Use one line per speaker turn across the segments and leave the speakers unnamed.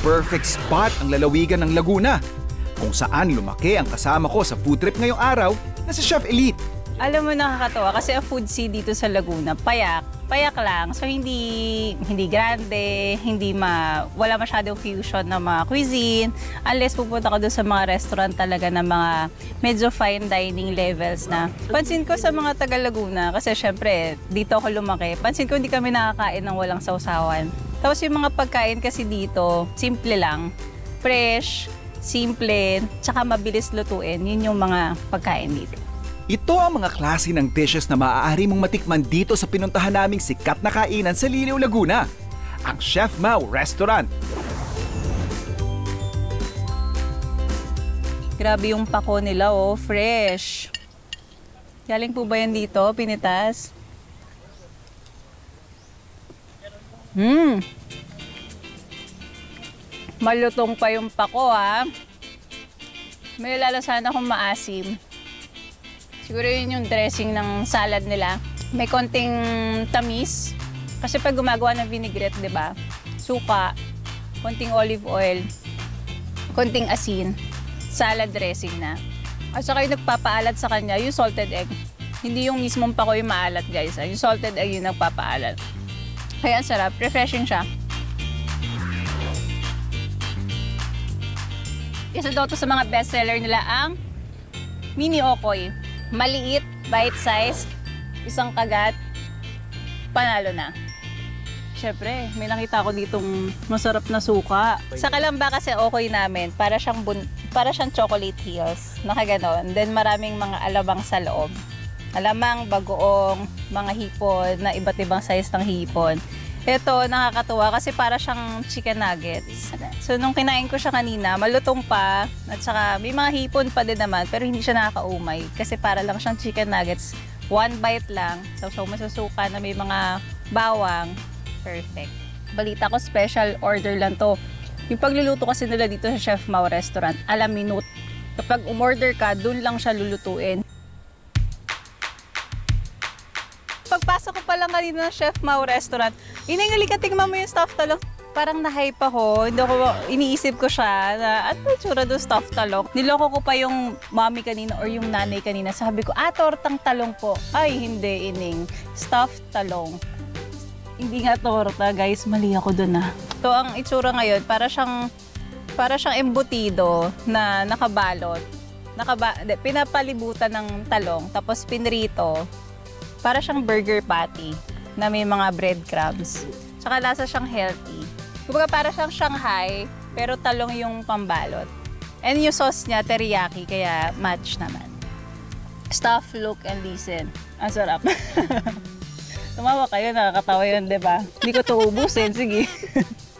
perfect spot ang lalawigan ng Laguna, kung saan lumaki ang kasama ko sa food trip ngayong araw na si Chef Elite.
Alam mo, nakakatawa kasi ang food scene dito sa Laguna, payak lang. So hindi grande, wala masyadong fusion na mga cuisine. Unless pupunta ka doon sa mga restaurant talaga na mga medyo fine dining levels na. Pansin ko sa mga taga Laguna, kasi syempre dito ako lumaki, pansin ko hindi kami nakakain ng walang sausawan. Tapos yung mga pagkain kasi dito, simple lang, fresh, simple, tsaka mabilis lutuin. Yun yung mga pagkain dito.
Ito ang mga klase ng dishes na maaari mong matikman dito sa pinuntahan naming sikat na kainan sa Liliw, Laguna, ang Chef Mau Restaurant.
Grabe yung pako nila, oh, fresh. Galing po ba yan dito, pinitas? Malutong pa yung pako, ha. May lalasahan akong maasim. Siguro yun yung dressing ng salad nila. May konting tamis. Kasi pag gumagawa ng vinaigrette, di ba? Suka, konting olive oil, konting asin, salad dressing na. At saka yung nagpapaalat sa kanya, yung salted egg. Hindi yung mismong pako yung maalat, guys. Yung salted egg yung nagpapaalat. Kaya ang sarap. Refreshing siya. Isa daw to sa mga bestseller nila ang Mini Okoy. Maliit, bite-sized, isang kagat, panalo na. Siyempre, may nakita ko ditong masarap na suka. Sa Kalamba kasi Okoy namin, para siyang chocolate hills. Nakaganon. Then maraming mga alabang sa loob. Alamang, bagoong, mga hipon, na iba't ibang size ng hipon. Ito, nakakatuwa kasi para siyang chicken nuggets. So, nung kinain ko siya kanina, malutong pa. At saka, may mga hipon pa din naman, pero hindi siya nakakaumay. Kasi para lang siyang chicken nuggets. One bite lang. So masasuka na may mga bawang. Perfect. Balita ko, special order lang to. Yung pagluluto kasi nila dito sa Chef Mau Restaurant, a la minute. Kapag umorder ka, dun lang siya lulutuin. Pagpasok ko pa lang kanina ng Chef Mau Restaurant, iningali ka, tingnan mo yung stuffed talong. Parang na-hype ako, iniisip ko siya na ano tsura doon stuffed talong. Niloko ko pa yung mommy kanina or yung nanay kanina. Sabi ko, tortang talong po. Ay, hindi, ining. Stuffed talong. Hindi nga torta, guys. Mali ako doon, ah. Ito ang itsura ngayon, para siyang embutido na nakabalot. Pinapalibutan ng talong, tapos pinrito. Para siyang burger patty na may mga breadcrumbs. Tsaka lasa siyang healthy. Kumbaga para siyang Shanghai, pero talong yung pambalot. And yung sauce niya, teriyaki, kaya match naman. Stuff, look, and listen. Ang sarap. Tumawa kayo, nakakatawa yun, diba? Hindi ko ito ubusin, sige.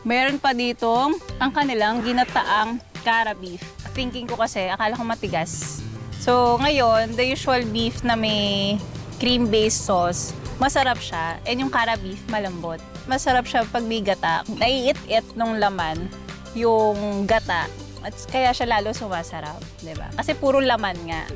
Meron pa ditong ang kanilang ginataang cara beef. Thinking ko kasi, akala ko matigas. So ngayon, the usual beef na may cream-based sauce, masarap siya. And yung cara beef, malambot. Masarap siya pag may gata. Naiit-it nung laman yung gata. At kaya siya lalo sumasarap, diba? Kasi puro laman nga.